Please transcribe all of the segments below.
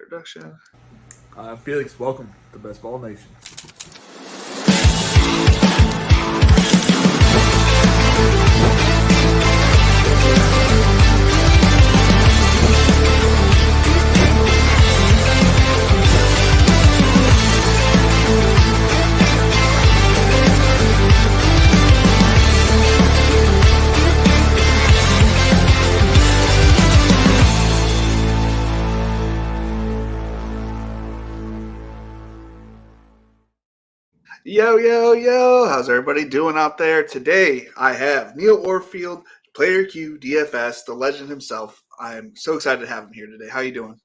Production. Felix, welcome to Best Ball Nation. Yo, how's everybody doing out there? Today I have Neil Orfield, Player Q, DFS, the legend himself. I'm so excited to have him here today. How you doing?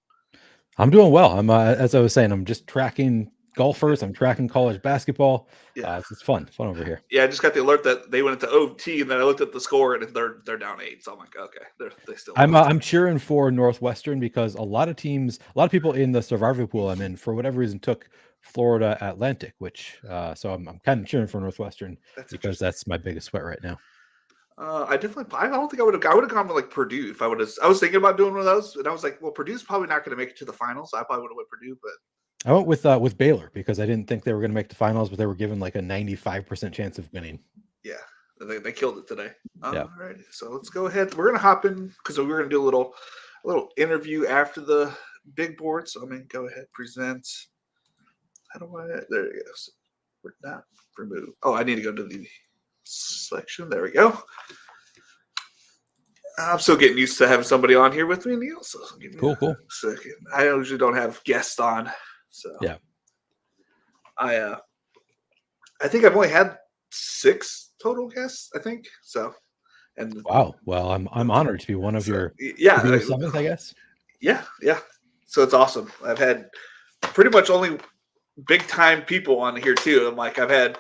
I'm doing well. I'm as I was saying, I'm just tracking golfers. I'm tracking college basketball. Yeah. It's fun over here. Yeah, I just got the alert that they went into OT, and then I looked at the score, and they're down 8. So I'm like, okay, they still. I'm cheering for Northwestern because a lot of people in the survivor pool I'm in, for whatever reason, took Florida Atlantic, which so I'm kind of cheering for Northwestern because that's my biggest sweat right now. I don't think I would have gone with like Purdue if I would have. I was thinking about doing one of those, and I was like, well, Purdue's probably not going to make it to the finals. So I probably would have went Purdue, but I went with Baylor because I didn't think they were going to make the finals, but they were given like a 95% chance of winning. Yeah, they killed it today. Yeah. All right, so let's go ahead. We're gonna hop in because we're gonna do a little interview after the big board. So I'm gonna go ahead present. How do I? There it goes. We're not remove. Oh, I need to go to the selection. There we go. I'm still getting used to having somebody on here with me, Neil. So give me Cool. a second. I usually don't have guests on, so yeah. I think I've only had 6 total guests. I think so. And wow. Well, I'm honored to be one of your 7th, I guess. Yeah. So it's awesome. I've had pretty much only big time people on here too. I'm like, I've had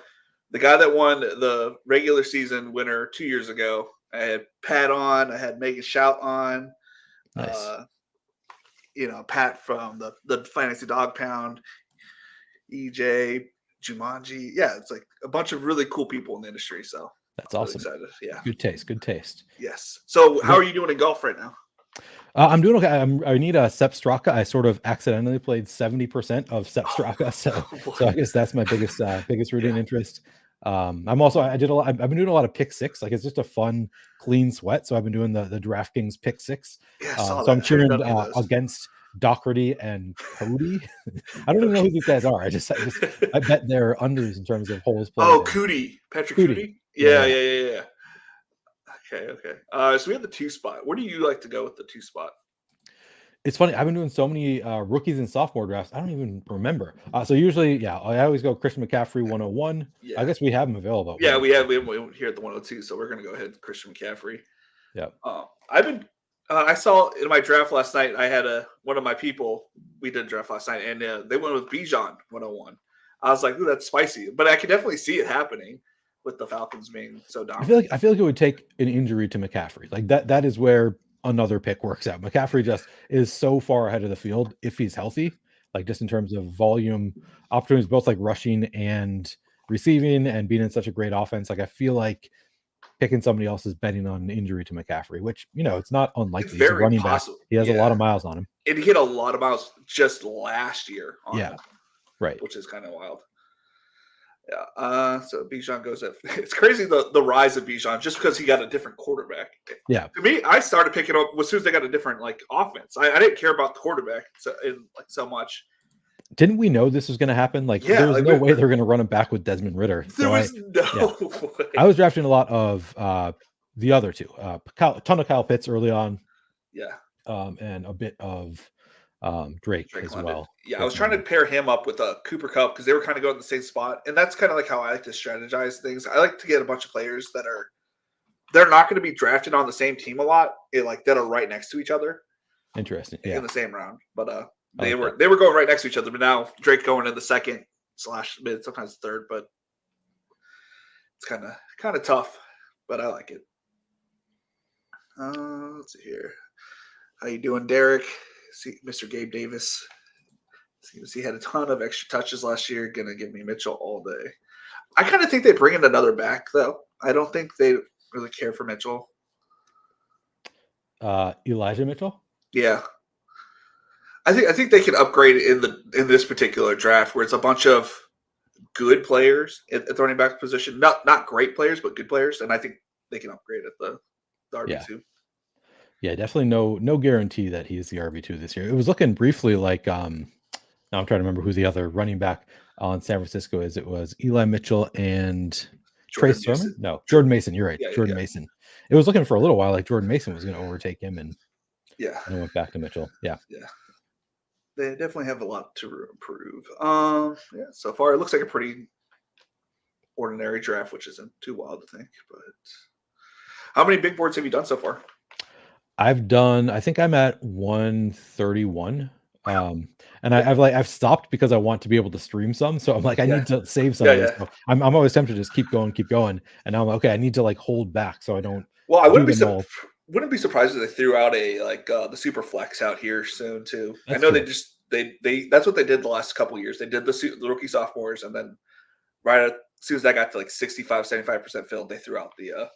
the guy that won the regular season winner 2 years ago. I had Pat on. I had Megan Shout on. Nice. Pat from the Fantasy Dog Pound, EJ, Jumanji. Yeah, it's like a bunch of really cool people in the industry. So that's awesome. Really excited. Yeah. Good taste. Yes. So how are you doing in golf right now? I'm doing okay. I need a Sepp Straka. I sort of accidentally played 70% of Sepp Straka, so I guess that's my biggest rooting interest. I've been doing a lot of pick 6. Like, it's just a fun, clean sweat. So I've been doing the DraftKings pick 6. Yeah, so I'm cheering against Doherty and Cody. I don't even know who these guys are. I bet they're unders in terms of holes played. Oh, Patrick Cootie. Yeah. Okay. So we have the 2 spot. Where do you like to go with the 2 spot? It's funny. I've been doing so many rookies and sophomore drafts. I don't even remember. So usually, I always go Christian McCaffrey 101. Yeah. I guess we have him available. Yeah, we have him here at the 102. So we're going to go ahead with Christian McCaffrey. Yeah. I saw in my draft last night, I had one of my people, we did a draft last night, and they went with Bijan 101. I was like, ooh, that's spicy. But I could definitely see it happening with the Falcons being so dominant. I feel like it would take an injury to McCaffrey. Like that is where another pick works out. McCaffrey just is so far ahead of the field if he's healthy, like just in terms of volume opportunities, both like rushing and receiving, and being in such a great offense. Like, I feel like picking somebody else is betting on an injury to McCaffrey, which, it's not unlikely. He's a running back. He has a lot of miles on him. And he hit a lot of miles just last year on him, right. Which is kind of wild. Yeah. So Bijan goes at. It's crazy the rise of Bijan just because he got a different quarterback. Yeah. To me, I started picking up as soon as they got a different offense. I didn't care about the quarterback so much. Didn't we know this was going to happen? There was no way they were going to run him back with Desmond Ritter. There was no way. I was drafting a lot of the other 2, a ton of Kyle Pitts early on. Yeah. And a bit of Drake as London. Well. Yeah, I was trying to pair him up with Cooper Kupp because they were kind of going in the same spot, and that's kind of like how I like to strategize things. I like to get a bunch of players they're not going to be drafted on the same team a lot, that are right next to each other. Interesting. In the same round, but they were going right next to each other. But now Drake going in the second / mid, sometimes third, but it's kind of tough. But I like it. Let's see here. How you doing, Derek? See, Mr. Gabe Davis. Seems he had a ton of extra touches last year. Gonna give me Mitchell all day. I kind of think they bring in another back, though. I don't think they really care for Mitchell. Elijah Mitchell? Yeah. I think they can upgrade in this particular draft where it's a bunch of good players at the running back position. Not great players, but good players, and I think they can upgrade at the Yeah. RB2. Yeah, definitely no guarantee that he is the RB2 this year. It was looking briefly like now I'm trying to remember who the other running back on San Francisco is. It was Eli Mitchell and Jordan Trace Sermon? Mason. No, Jordan Mason. You're right. Yeah, Jordan Mason. It was looking for a little while like Jordan Mason was going to overtake him, and yeah, it went back to Mitchell. Yeah. yeah. They definitely have a lot to improve. Yeah. So far, it looks like a pretty ordinary draft, which isn't too wild to think. But how many big boards have you done so far? I think I'm at 131. And I've stopped because I want to be able to stream some. So I'm like, I need to save some of this. So I'm always tempted to just keep going. And now I'm okay. I need to like hold back so I don't. Well, I wouldn't be surprised if they threw out a the super flex out here soon too. That's I know true. they that's what they did the last couple of years. They did the rookie sophomores, and then as soon as that got to like 65-75% filled, they threw out the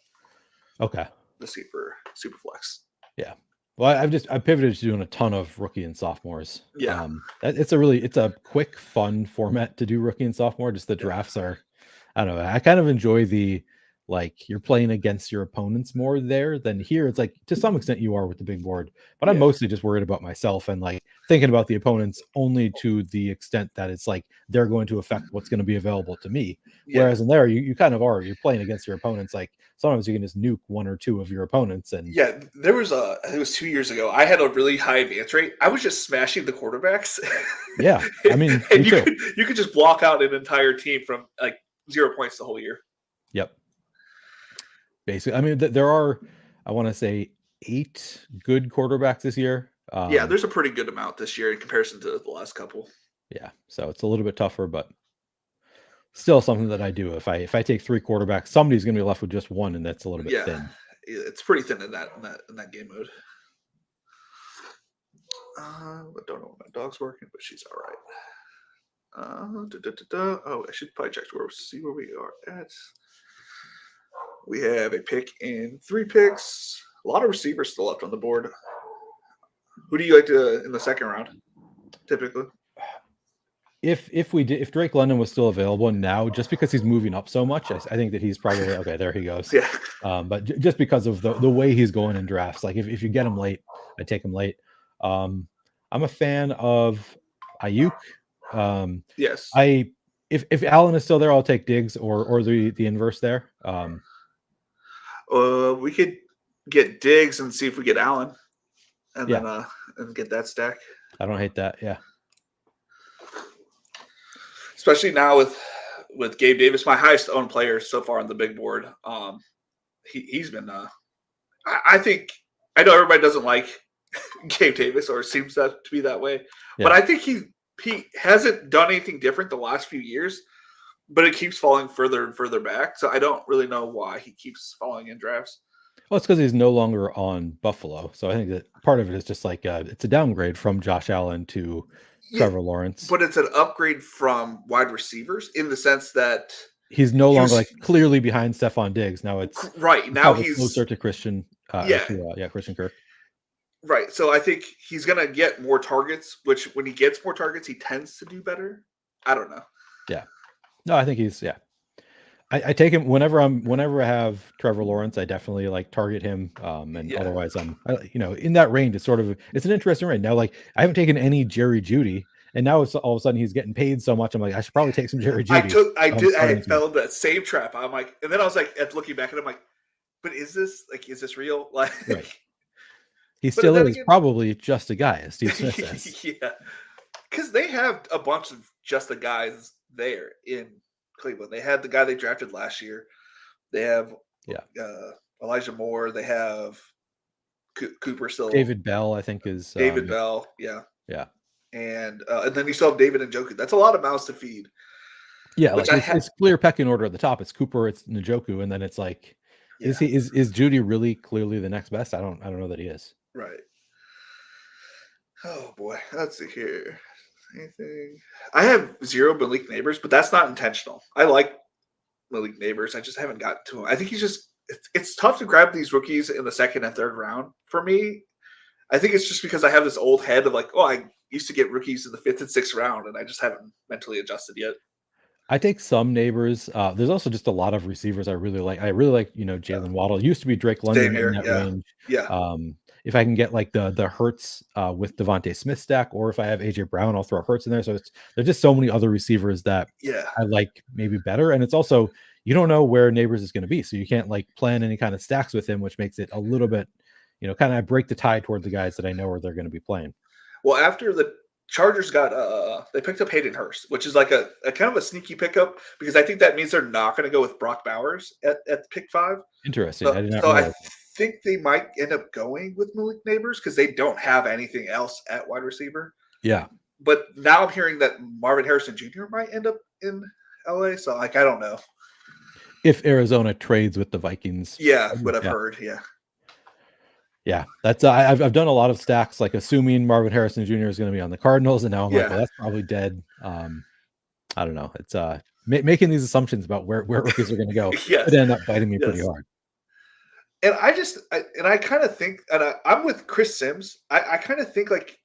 super flex. Yeah. Well, I pivoted to doing a ton of rookie and sophomores. Yeah. It's a quick, fun format to do rookie and sophomore. Just the drafts are, I don't know. I kind of enjoy the like you're playing against your opponents more there than here. It's like to some extent you are with the big board, but I'm mostly just worried about myself and like thinking about the opponents only to the extent that it's like they're going to affect what's going to be available to me. Yeah. Whereas in there, you kind of are. You're playing against your opponents. Like sometimes you can just nuke one or two of your opponents. And there was it was 2 years ago. I had a really high advance rate. I was just smashing the quarterbacks. Yeah, I mean, and you could just block out an entire team from like 0 points the whole year. Yep. Basically, I mean, there are, I want to say, 8 good quarterbacks this year. There's a pretty good amount this year in comparison to the last couple. Yeah, so it's a little bit tougher, but still something that I do. If I take 3 quarterbacks, somebody's going to be left with just one, and that's a little bit thin. It's pretty thin in that game mode. I don't know when my dog's working, but she's all right. Oh, I should probably check see where we are at. We have a pick in 3 picks. A lot of receivers still left on the board. Who do you like to in the second round, typically? If Drake London was still available now, just because he's moving up so much, I think that he's probably okay. There he goes. Yeah. But just because of the way he's going in drafts, like if you get him late, I take him late. I'm a fan of Ayuk. Yes. If Allen is still there, I'll take Diggs or the inverse there. We could get Diggs and see if we get Allen, and then and get that stack. I don't hate that. Yeah. Especially now with Gabe Davis, my highest owned player so far on the big board. He's been. I think I know everybody doesn't like Gabe Davis, or seems to be that way, but I think he hasn't done anything different the last few years. But it keeps falling further and further back. So I don't really know why he keeps falling in drafts. Well, it's because he's no longer on Buffalo. So I think that part of it is just like it's a downgrade from Josh Allen to Trevor Lawrence. But it's an upgrade from wide receivers in the sense that he's no longer like clearly behind Stephon Diggs. Now it's right now he's closer to Christian. Christian Kirk. Right. So I think he's going to get more targets, which when he gets more targets, he tends to do better. I don't know. Yeah. No, I think he's I take him whenever I have Trevor Lawrence, I definitely like target him. Otherwise I'm in that range. It's an interesting range. Now, like I haven't taken any Jerry Jeudy, and now it's all of a sudden he's getting paid so much. I'm like, I should probably take some Jerry Jeudy. I fell into that same trap. I'm like, and then I was like, looking back and I'm like, but is this real? Like right. He still is probably just a guy, as Steve Smith says. Yeah. Because they have a bunch of just the guys there in Cleveland. They had the guy they drafted last year. They have Elijah Moore. They have Cooper still. David Bell, I think, is David Bell. Yeah. Yeah. And then you still have David Njoku. That's a lot of mouths to feed. Yeah, like it's clear pecking order at the top. It's Cooper, it's Njoku, and then it's like, is Jeudy really clearly the next best? I don't know that he is. Right. Oh boy, let's see here. Anything? I have 0 Malik Neighbors, but that's not intentional. I like Malik Neighbors. I just haven't gotten to him. I think he's just it's tough to grab these rookies in the second and third round for me. I think it's just because I have this old head of like, used to get rookies in the 5th and 6th round, and I just haven't mentally adjusted yet. I take some neighbors. There's also just a lot of receivers I really like. I really like, Jalen Waddle. It used to be Drake Same London in here. that Yeah. range. Yeah. If I can get like the Hurts with Devontae Smith stack, or if I have AJ Brown, I'll throw Hurts in there. So there's just so many other receivers that Yeah. I like maybe better. And it's also, you don't know where Neighbors is going to be. So you can't like plan any kind of stacks with him, which makes it a little bit, kind of break the tie toward the guys that I know where they're going to be playing. Well, after the Chargers got they picked up Hayden Hurst, which is like a kind of a sneaky pickup, because I think that means they're not going to go with Brock Bowers at pick 5. Interesting. I did not So I realize. think they might end up going with Malik Neighbors because they don't have anything else at wide receiver. Yeah. But now I'm hearing that Marvin Harrison Jr. might end up in LA. So I don't know. If Arizona trades with the Vikings. Yeah, what I've heard. Yeah. Yeah, that's I've done a lot of stacks, like assuming Marvin Harrison Jr. is going to be on the Cardinals, and now I'm like, well, that's probably dead. I don't know. It's making these assumptions about where rookies are going to go. Yes. It ended up biting me pretty hard. And I kind of think, and I'm with Chris Sims. I kind of think like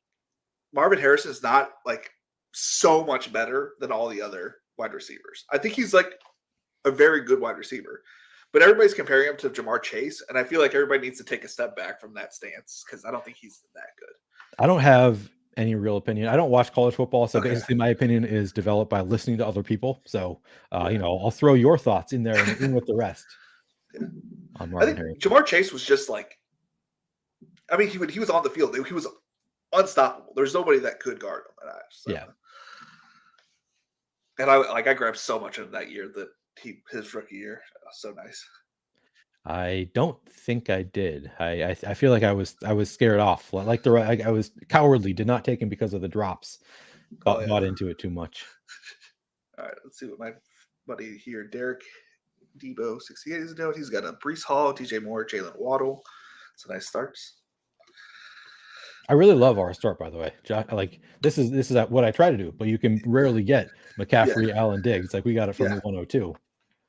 Marvin Harrison is not like so much better than all the other wide receivers. I think he's like a very good wide receiver. But everybody's comparing him to Jamar Chase, and I feel like everybody needs to take a step back from that stance because I don't think he's that good. I don't have any real opinion. I don't watch college football, so basically my opinion is developed by listening to other people. So, I'll throw your thoughts in there and in with the rest. Yeah. I think Jamar Chase was just like, I mean, he was on the field. He was unstoppable. There's nobody that could guard him. And I grabbed so much of that year that his rookie year. So nice. I don't think I did. I feel like I was scared off. Like I was cowardly. Did not take him because of the drops. Bought into it too much. All right, let's see what my buddy here, Derek Debo 68 is doing. He's got a Breece Hall, DJ Moore, Jalen Waddle. So nice starts. I really love our start, by the way. Like this is what I try to do, but you can rarely get McCaffrey, Allen, Diggs. Like we got it from the 102.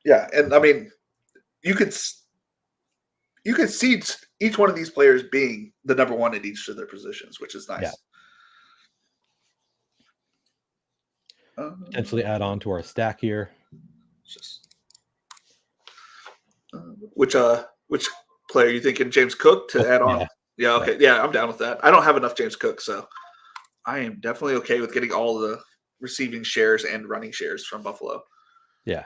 Yeah, and I mean, you could see each one of these players being the number one at each of their positions, which is nice. Yeah. Potentially add on to our stack here. Which player are you thinking? James Cook to add on? Yeah, okay. Yeah, I'm down with that. I don't have enough James Cook, so I am definitely okay with getting all the receiving shares and running shares from Buffalo. Yeah.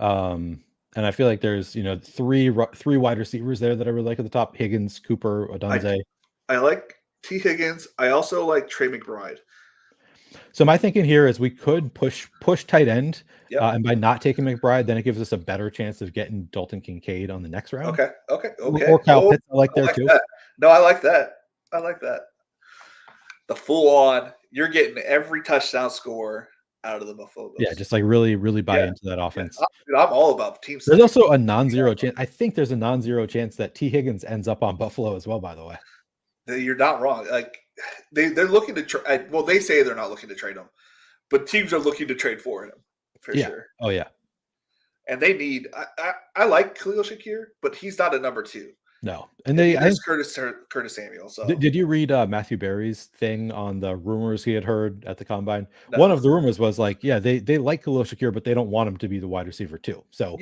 And I feel like there's, three wide receivers there that I really like at the top: Higgins, Cooper, Odunze. I like T. Higgins. I also like Trey McBride. So my thinking here is we could push tight end, and by not taking McBride, then it gives us a better chance of getting Dalton Kincaid on the next round. Okay. Or Kyle Pitts, I like there too. That. No, I like that. The full on, you're getting every touchdown score out of the Buffalo Bills. Yeah, just like really, really buy into that offense. I'm all about team. There's also a non-zero chance. I think there's a non-zero chance that T. Higgins ends up on Buffalo as well, by the way. You're not wrong. Like they're looking to trade. Well, they say they're not looking to trade him, but teams are looking to trade for him for sure. Oh yeah. And they need. I like Khalil Shakir, but he's not a number 2. No, and there's Curtis Samuel. So did you read Matthew Berry's thing on the rumors he had heard at the combine? No. One of the rumors was like, they like Khalil Shakir, but they don't want him to be the wide receiver too. So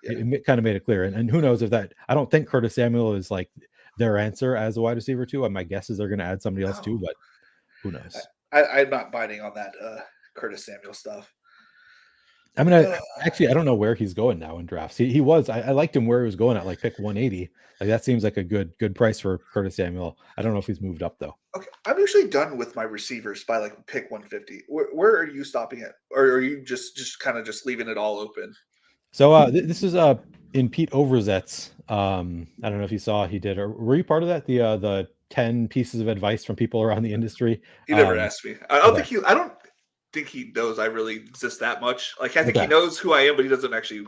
it kind of made it clear. And who knows if that? I don't think Curtis Samuel is like their answer as a wide receiver too. My guess is they're going to add somebody else too, but who knows? I'm not biting on that Curtis Samuel stuff. I mean, I don't know where he's going now in drafts. He was. I liked him where he was going at like pick 180. Like that seems like a good price for Curtis Samuel. I don't know if he's moved up though. Okay, I'm usually done with my receivers by like pick 150. Where are you stopping at, or are you just kind of just leaving it all open? So this is in Pete Overzet's. I don't know if you saw he did, or were you part of that? The 10 pieces of advice from people around the industry. He never asked me. I don't think he knows I really exist that much. Like I think he knows who I am, but he doesn't actually.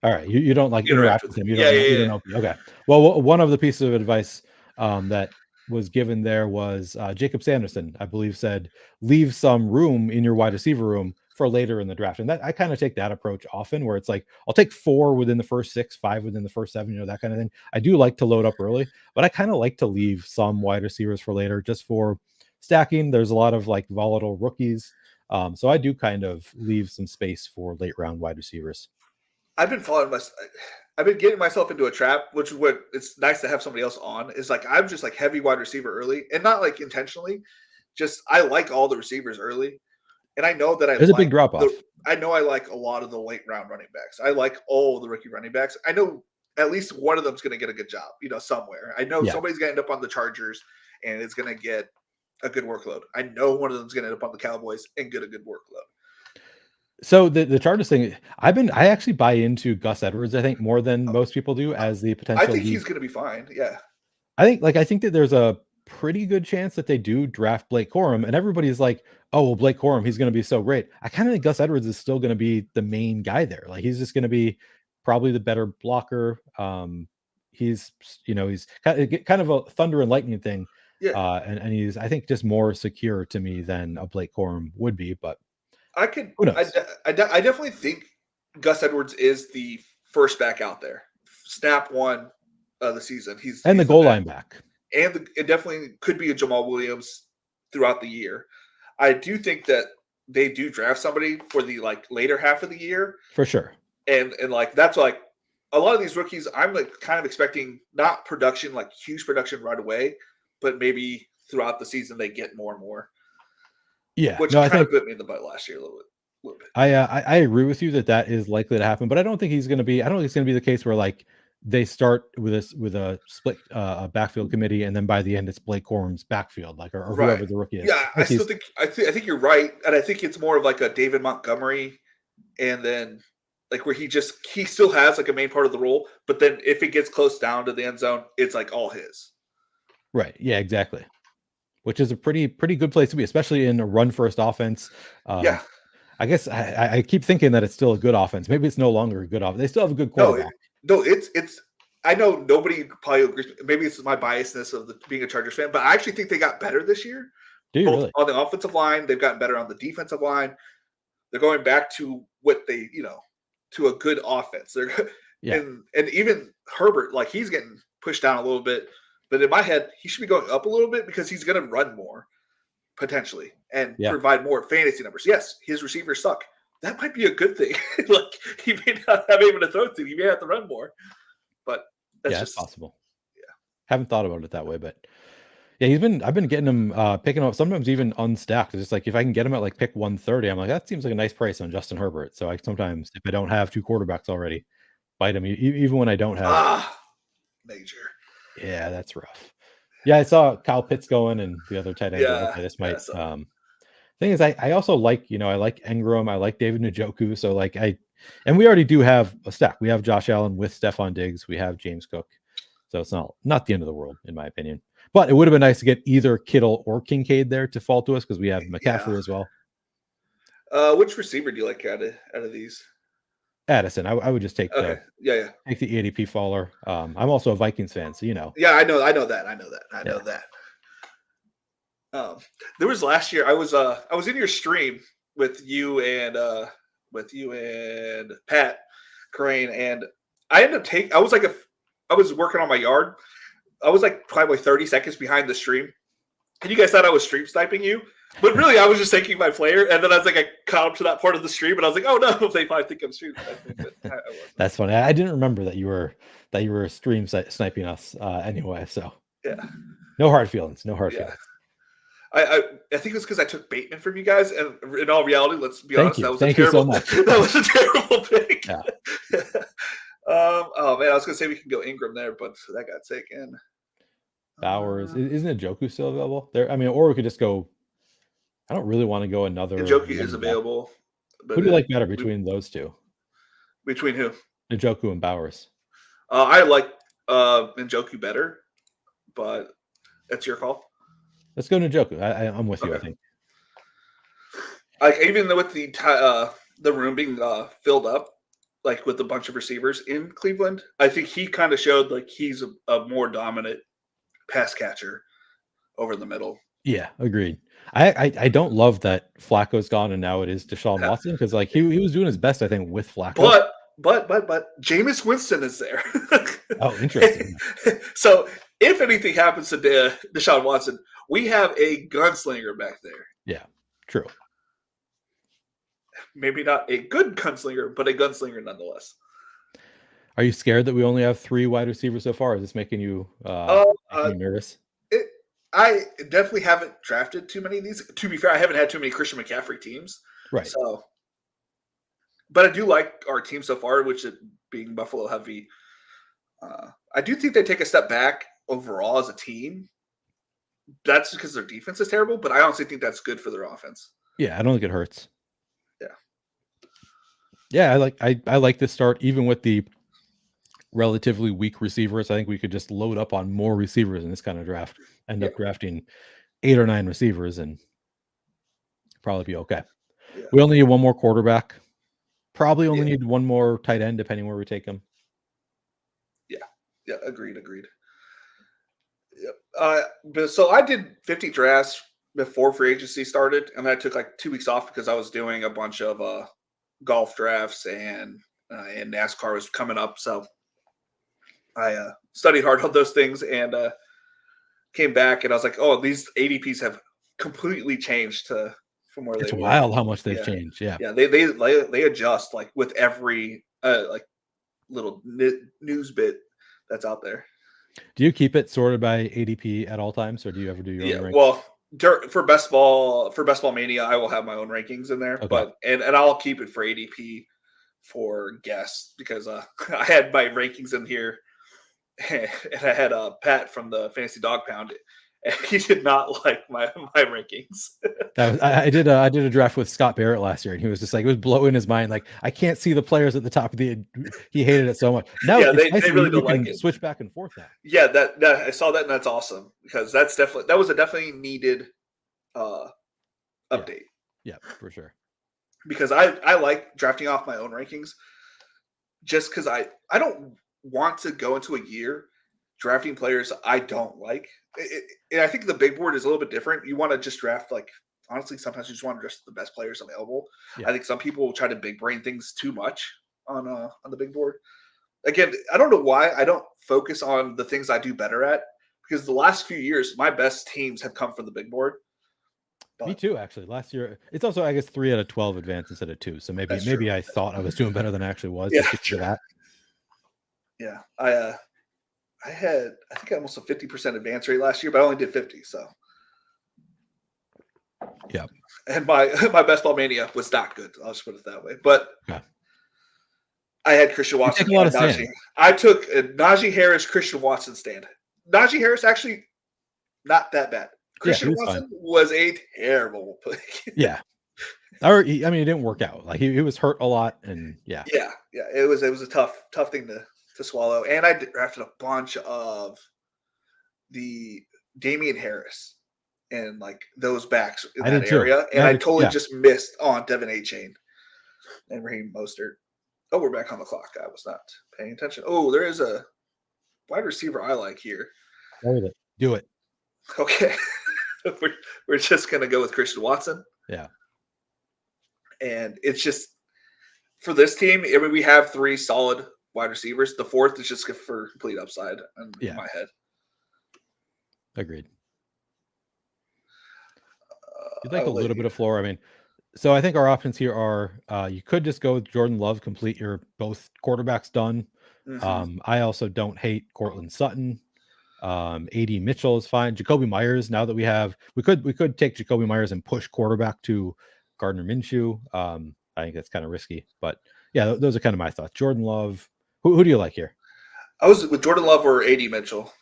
All right, you don't like interact with him. You don't know. Okay. Well, one of the pieces of advice that was given there was Jacob Sanderson, I believe, said leave some room in your wide receiver room for later in the draft. And that I kind of take that approach often, where it's like I'll take 4 within the first 6, 5 within the first 7, that kind of thing. I do like to load up early, but I kind of like to leave some wide receivers for later, just for stacking. There's a lot of like volatile rookies. So I do kind of leave some space for late round wide receivers. I've been following my. I've been getting myself into a trap, which is what it's nice to have somebody else on. Is like I'm just like heavy wide receiver early, and not like intentionally. Just I like all the receivers early, and I know that There's a big drop off. I know I like a lot of the late round running backs. I like all the rookie running backs. I know at least one of them's going to get a good job, somewhere. I know somebody's going to end up on the Chargers and it's going to get a good workload. I know one of them's going to end up on the Cowboys and get a good workload. So the Chargers thing, I actually buy into Gus Edwards, I think, more than most people do as the potential. I think he's going to be fine. Yeah. I think that there's a pretty good chance that they do draft Blake Corum, and everybody's like, oh, well, Blake Corum, he's going to be so great. I kind of think Gus Edwards is still going to be the main guy there. Like he's just going to be probably the better blocker. He's kind of a thunder and lightning thing. Yeah. And he's, I think, just more secure to me than a Blake Corum would be, but I definitely think Gus Edwards is the first back out there. Snap one of the season. He's the goal line back. And it definitely could be a Jamal Williams throughout the year. I do think that they do draft somebody for the like later half of the year. For sure. And like that's like a lot of these rookies, I'm like kind of expecting not production, like huge production right away, but maybe throughout the season they get more and more. Yeah. Which kind of bit me in the butt last year a little bit. I agree with you that is likely to happen, but I don't think it's going to be the case where like they start with a split backfield committee, and then by the end it's Blake Corum's backfield, like or whoever the rookie is. Yeah, I think you're right, and I think it's more of like a David Montgomery, and then like where he still has like a main part of the role, but then if it gets close down to the end zone, it's like all his. Right. Yeah. Exactly. Which is a pretty good place to be, especially in a run first offense. Yeah. I guess I keep thinking that it's still a good offense. Maybe it's no longer a good offense. They still have a good quarterback. No, it's. I know nobody probably agrees. Maybe it's my biasness of being a Chargers fan, but I actually think they got better this year. Do you really? On the offensive line, they've gotten better on the defensive line. They're going back to what they, to a good offense. And even Herbert, like he's getting pushed down a little bit, but in my head, he should be going up a little bit because he's going to run more potentially and provide more fantasy numbers. Yes, his receivers suck. That might be a good thing. Like he may not have anyone to throw to. He may have to run more, but that's just possible. Yeah, haven't thought about it that way, but yeah, I've been getting him picking up sometimes even unstacked. It's just like if I can get him at like pick 130, I'm like that seems like a nice price on Justin Herbert. So I sometimes if I don't have two quarterbacks already, bite him even when I don't have major. Yeah, that's rough. Yeah, I saw Kyle Pitts going and the other tight end. Yeah, okay, this might. Thing is, I also like I like Engram, I like David Njoku. So like and we already do have a stack. We have Josh Allen with Stephon Diggs. We have James Cook. So it's not the end of the world in my opinion. But it would have been nice to get either Kittle or Kincaid there to fall to us because we have McCaffrey as well. Which receiver do you like out of these? Addison. I would just take take the ADP faller. I'm also a Vikings fan, so Yeah, I know that. There was last year I was in your stream with you and Pat Crane, and I ended up I was working on my yard. I was like probably 30 seconds behind the stream, and you guys thought I was stream sniping you, but really I was just taking my player. And then I was like, I caught up to that part of the stream, and I was like, oh no, they probably think I'm stream sniping. But that's funny. I didn't remember that you were stream sniping us anyway. So yeah, no hard feelings. Feelings. I think it was because I took Bateman from you guys, and in all reality, let's be honest, that was Thank you so much. That was a terrible pick. Yeah. Oh man, I was gonna say we can go Ingram there, but that got taken. Bowers, isn't Njoku still available there? I mean, or we could just go. I don't really want to go another. Njoku is available. But who do you like better between those two? Between who? Njoku and Bowers. I like Njoku better, but that's your call. Let's go Njoku. I'm with you. I think. Like even with the room being filled up, like with a bunch of receivers in Cleveland, I think he kind of showed like he's a more dominant pass catcher over the middle. Yeah, agreed. I don't love that Flacco's gone and now it is Deshaun Watson because like he was doing his best I think with Flacco. But Jameis Winston is there. Oh, interesting. So if anything happens to Deshaun Watson, We have a gunslinger back there. Yeah, true. Maybe not a good gunslinger, but a gunslinger nonetheless. Are you scared that we only have 3 wide receivers so far? Is this making you nervous? I definitely haven't drafted too many of these. To be fair, I haven't had too many Christian McCaffrey teams. Right. So, but I do like our team so far, which it being Buffalo heavy. I do think they take a step back overall as a team. That's because their defense is terrible, but I honestly think that's good for their offense. Yeah, I don't think it hurts. Yeah. Yeah, I like this start, even with the relatively weak receivers. I think we could just load up on more receivers in this kind of draft. End up drafting 8 or 9 receivers and probably be okay. Yeah. We only need one more quarterback. Probably only need one more tight end, depending where we take him. Yeah, agreed. Yep. But so I did 50 drafts before free agency started, and I took like 2 weeks off because I was doing a bunch of golf drafts and NASCAR was coming up. So I studied hard on those things and came back, and I was like, oh, these ADPs have completely changed from where It's they were. wild how much they've changed. Yeah, they adjust like with every like little news bit that's out there. Do you keep it sorted by ADP at all times, or do you ever do your own rankings? Well, for best ball mania, I will have my own rankings in there, but and I'll keep it for ADP for guests because I had my rankings in here, and I had Pat from the Fantasy Dog Pound, and he did not like my rankings. I did a draft with Scott Barrett last year, and he was just like, it was blowing his mind. Like, I can't see the players at the top of the. He hated it so much. Now they really don't like it. Switch back and forth now. Yeah, that I saw that, and that's awesome because that was a definitely needed update. Yeah, for sure. Because I like drafting off my own rankings, just because I don't want to go into a year drafting players I don't like. And I think the big board is a little bit different. You want to just draft, like, honestly, sometimes you just want to draft the best players available. Yeah. I think some people will try to big brain things too much on the big board. Again, I don't know why I don't focus on the things I do better at, because the last few years, my best teams have come from the big board. But, me too, actually. Last year, it's also, I guess, 3 out of 12 advanced instead of 2. So maybe I thought I was doing better than I actually was. Yeah, just that. Yeah, I had, I think, almost a 50% advance rate last year, but I only did 50. So, yeah. And my best ball mania was not good. I'll just put it that way. But I had Christian Watson. I took Najee Harris, Christian Watson stand. Najee Harris actually not that bad. Christian Watson was a terrible pick. Yeah. Or I mean, it didn't work out. Like he was hurt a lot, and yeah. It was a tough thing to swallow. And I drafted a bunch of the Damian Harris and like those backs in that area, and I totally just missed on Devin A-Chain and Raheem Mostert. Oh, we're back on the clock. I was not paying attention. Oh, there is a wide receiver I like here. Do it. Okay. We're just gonna go with Christian Watson. Yeah. And it's just for this team, I mean, we have 3 solid wide receivers. The 4th is just for complete upside in my head. Agreed. You'd like a little bit of floor. I mean, so I think our options here are you could just go with Jordan Love, complete your both quarterbacks done. Mm-hmm. I also don't hate Cortland Sutton. AD Mitchell is fine. Jacoby Myers, now that we could take Jacoby Myers and push quarterback to Gardner Minshew. I think that's kind of risky, but yeah, those are kind of my thoughts. Jordan Love. Who do you like here? I was with Jordan Love or AD Mitchell.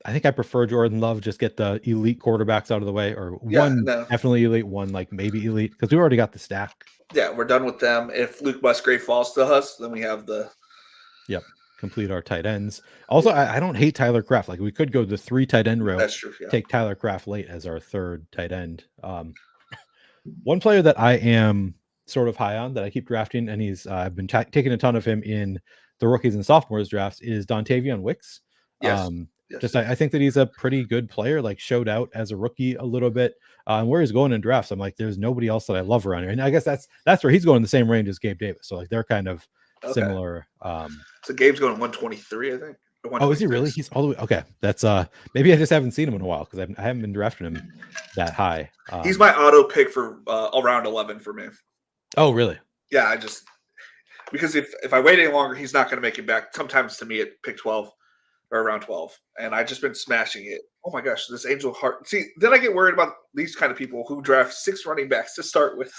I think I prefer Jordan Love. Just get the elite quarterbacks out of the way, or definitely elite, one like maybe elite, because we already got the stack. Yeah, we're done with them. If Luke Musgrave falls to us, then we have the complete our tight ends. Also, I don't hate Tyler Kraft. Like we could go the 3 tight end route. That's true. Yeah. Take Tyler Kraft late as our 3rd tight end. One player that I am sort of high on that I keep drafting, and he's I've been taking a ton of him in the rookies and sophomores drafts, is Dontavian Wicks. Yes. I think that he's a pretty good player, like showed out as a rookie a little bit. And where he's going in drafts, I'm like, there's nobody else that I love around here. And I guess that's where he's going in the same range as Gabe Davis. So like they're kind of similar. So Gabe's going 123, I think. Oh, is he really? He's all the way. Okay, that's maybe I just haven't seen him in a while because I haven't been drafting him that high. He's my auto pick for around 11 for me. Oh, really? Yeah, because if I wait any longer, he's not going to make it back. Sometimes to me at pick 12 or around 12, and I just been smashing it. Oh my gosh, this Angel Heart. See, then I get worried about these kind of people who draft 6 running backs to start with,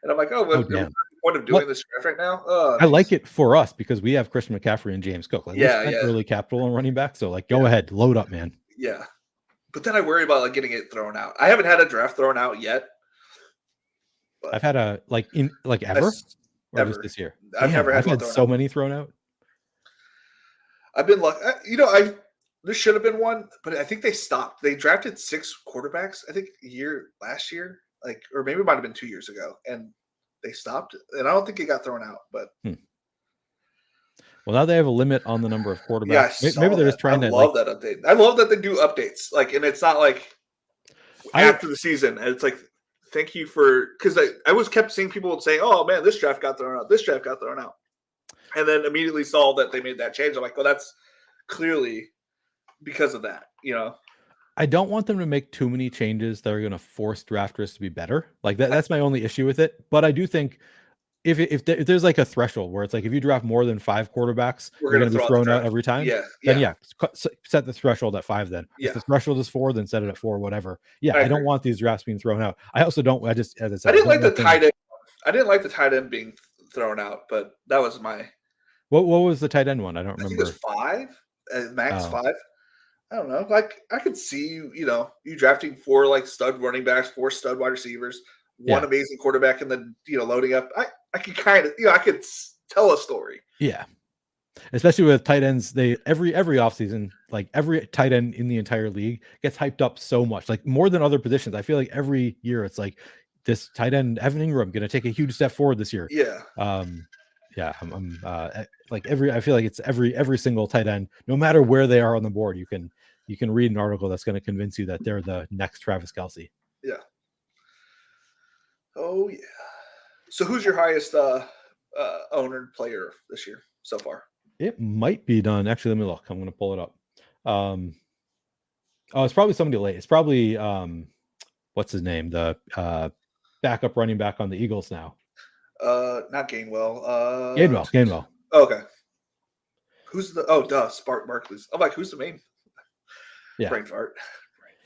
and I'm like, oh, what's the point of doing this draft right now? I like it for us because we have Christian McCaffrey and James Cook. Like, we spent early capital on running back, so like, go ahead, load up, man. Yeah, but then I worry about like getting it thrown out. I haven't had a draft thrown out yet. I've had a ever. Or just this year? I've never had so many thrown out. I've been lucky. This should have been one, but I think they stopped. They drafted 6 quarterbacks, I think, last year, or maybe it might have been 2 years ago, and they stopped. And I don't think it got thrown out. But well, now they have a limit on the number of quarterbacks. Yeah, maybe they're just trying to. I love that update. I love that they do updates, and it's not like after the season, and it's like, thank you for, because I was kept seeing people saying, oh man, this draft got thrown out. This draft got thrown out. And then immediately saw that they made that change. I'm like, well, that's clearly because of that, I don't want them to make too many changes that are going to force drafters to be better. Like that's my only issue with it. But I do think if there's like a threshold where it's like, if you draft more than 5 quarterbacks, you're going to be thrown out every time. Then set the threshold at 5. Then if the threshold is 4, then set it at 4, whatever. I don't want these drafts being thrown out. I also don't. I just, as I said, I didn't like the tight end. I didn't like the tight end being thrown out, but that was my. What was the tight end one? I don't remember. I think it was 5, max 5. I don't know. Like, I could see you drafting 4 stud running backs, 4 stud wide receivers, 1 amazing quarterback, and then loading up. I could kind of I could tell a story. Yeah, especially with tight ends. They every offseason, like every tight end in the entire league gets hyped up so much, like more than other positions. I feel like every year it's like this tight end Evan Ingram going to take a huge step forward this year. Yeah. I'm I feel like it's every single tight end, no matter where they are on the board, you can read an article that's going to convince you that they're the next Travis Kelce. Yeah. Oh yeah. So who's your highest owner player this year so far? It might be done. Actually, let me look. I'm going to pull it up. It's probably somebody late. It's probably what's his name? The backup running back on the Eagles now. Not Gainwell. Gainwell. Oh, okay. Who's Spark Barkley's. I'm like, who's the main? Yeah. Brain fart.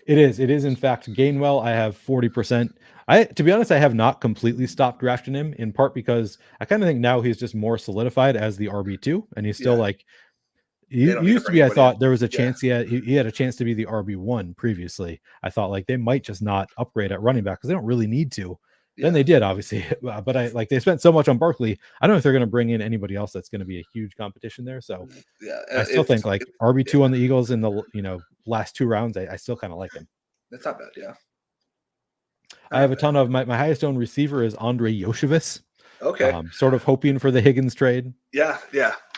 It is in fact Gainwell. I have 40%. To be honest, I have not completely stopped drafting him, in part because I kind of think now he's just more solidified as the RB2, and he's still he used to be. I thought there was a chance he had a chance to be the RB1 previously. I thought like they might just not upgrade at running back because they don't really need to. Then they did, obviously, but they spent so much on Barkley. I don't know if they're going to bring in anybody else that's going to be a huge competition there. So I still think RB2 on the Eagles in the last 2 rounds. I still kind of like him. That's not bad, yeah. I have a ton of my highest owned receiver is Andre Yoshevitz. Okay, sort of hoping for the Higgins trade. Yeah,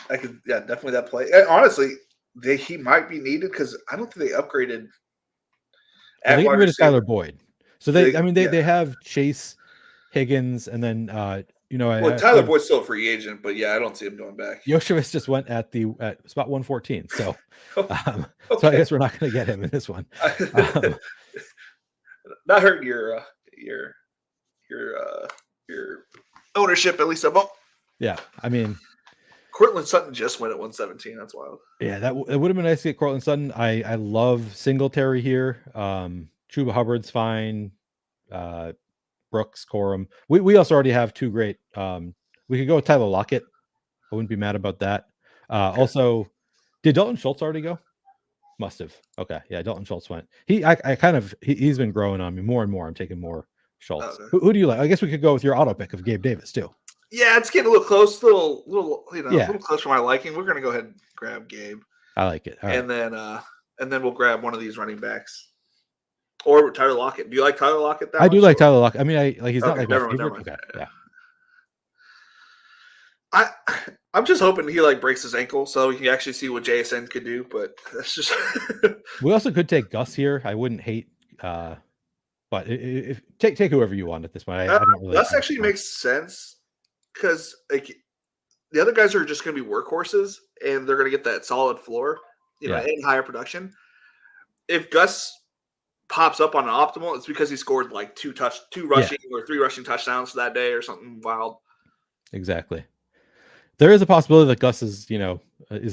I could, definitely that play. And honestly, he might be needed because I don't think they upgraded. They get rid of Tyler Boyd, so they have Chase, Higgins, and then Tyler Boyd's still a free agent, but I don't see him going back. Yoshevitz just went at spot 114, so okay. So I guess we're not going to get him in this one. Not hurting your ownership, at least a bump. Yeah, I mean, Cortland Sutton just went at 117. That's wild. Yeah, it would have been nice to get Cortland Sutton. I love Singletary here. Chuba Hubbard's fine. Brooks, Corum. We also already have 2 great. We could go with Tyler Lockett. I wouldn't be mad about that. Okay. Also, did Dalton Schultz already go? Must have. Okay, yeah, Dalton Schultz went. He's been growing on me more and more. I'm taking more Schultz. Okay. Who do you like? I guess we could go with your auto pick of Gabe Davis too. Yeah, it's getting a little close, a little close for my liking. We're gonna go ahead and grab Gabe. I like it. All and right. then we'll grab one of these running backs. Or Tyler Lockett. Do you like Tyler Lockett? I do like Tyler Lockett. I mean, he's not like my favorite. Okay, yeah. I'm just hoping he breaks his ankle so we can actually see what JSN could do. But that's just. We also could take Gus here. I wouldn't hate. But if take whoever you want at this point. I don't really. Gus actually makes sense because the other guys are just going to be workhorses, and they're going to get that solid floor, Yeah. and higher production. If Gus pops up on an optimal, it's because he scored like two rushing or 3 rushing touchdowns that day or something wild. Exactly. There is a possibility that Gus is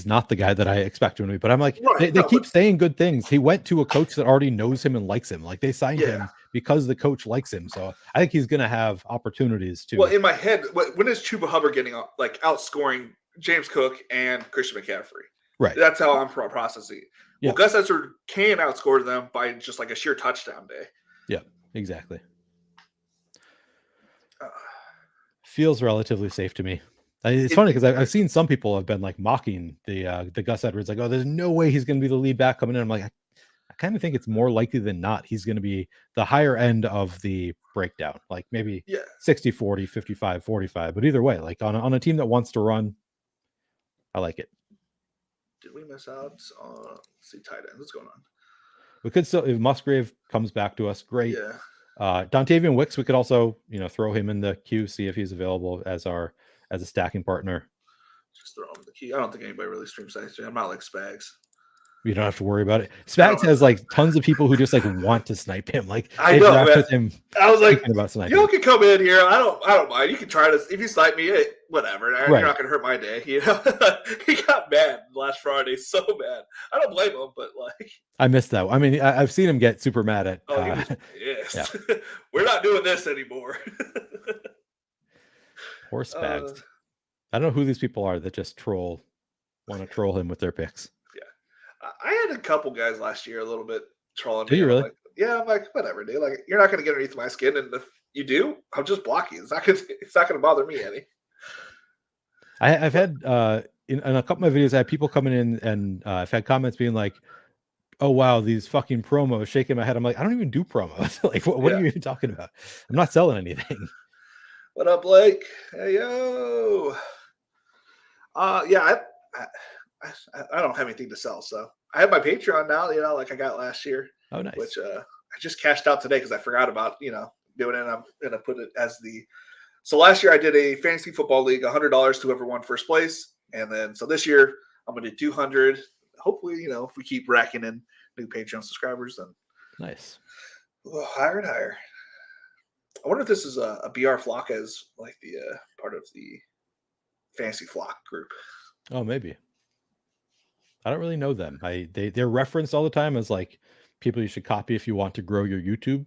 not the guy that I expect him to be, but I'm like, they keep saying good things. He went to a coach that already knows him and likes him. Like they signed him because the coach likes him. So I think he's going to have opportunities too. Well, in my head, when is Chuba Hubbard getting like outscoring James Cook and Christian McCaffrey? Right. That's how I'm processing. Yeah. Well, Gus Edwards can outscore them by just like a sheer touchdown day. Yeah, exactly. Feels relatively safe to me. It's funny because I've seen some people have been like mocking the Gus Edwards, like, oh, there's no way he's going to be the lead back coming in. I'm like, I kind of think it's more likely than not he's going to be the higher end of the breakdown, like maybe 60-40, 55-45. But either way, like on a team that wants to run, I like it. Did we miss out on let's see tight ends? What's going on? We could still, if Musgrave comes back to us, great. Yeah. Dontavian Wicks, we could also throw him in the queue, see if he's available as a stacking partner. Just throw him in the queue. I don't think anybody really streams that. I'm not like Spags. You don't have to worry about it. Spags has like tons of people who just like want to snipe him. Like I know, man. With him. I was like, about sniping. You can come in here. I don't mind. You can try to. If you snipe me, whatever. You're not going to hurt my day. He got mad last Friday, so mad. I don't blame him, but like, I missed that. I mean, I've seen him get super mad at. Yes, we're not doing this anymore. Poor Spags. I don't know who these people are that just want to troll him with their picks. I had a couple guys last year a little bit trolling me. Do you really? I'm like, whatever, dude. Like, you're not going to get underneath my skin, and if you do, I'll just block you. It's not going to bother me any. I've had in a couple of my videos, I had people coming in, and I've had comments being like, "Oh wow, these fucking promos!" Shaking my head. I'm like, I don't even do promos. Like, what are you even talking about? I'm not selling anything. What up, Blake? Hey yo. I don't have anything to sell, so I have my Patreon now, like I got last year. Oh, nice. Which I just cashed out today because I forgot about, doing it. I'm going to put it as so last year I did a fantasy football league, $100 to whoever won first place. And then, so this year I'm going to do 200. Hopefully, if we keep racking in new Patreon subscribers, then nice. Higher and higher. I wonder if this is a BR Flock as like the part of the fantasy flock group. Oh, maybe. I don't really know them. They're referenced all the time as like people you should copy if you want to grow your YouTube,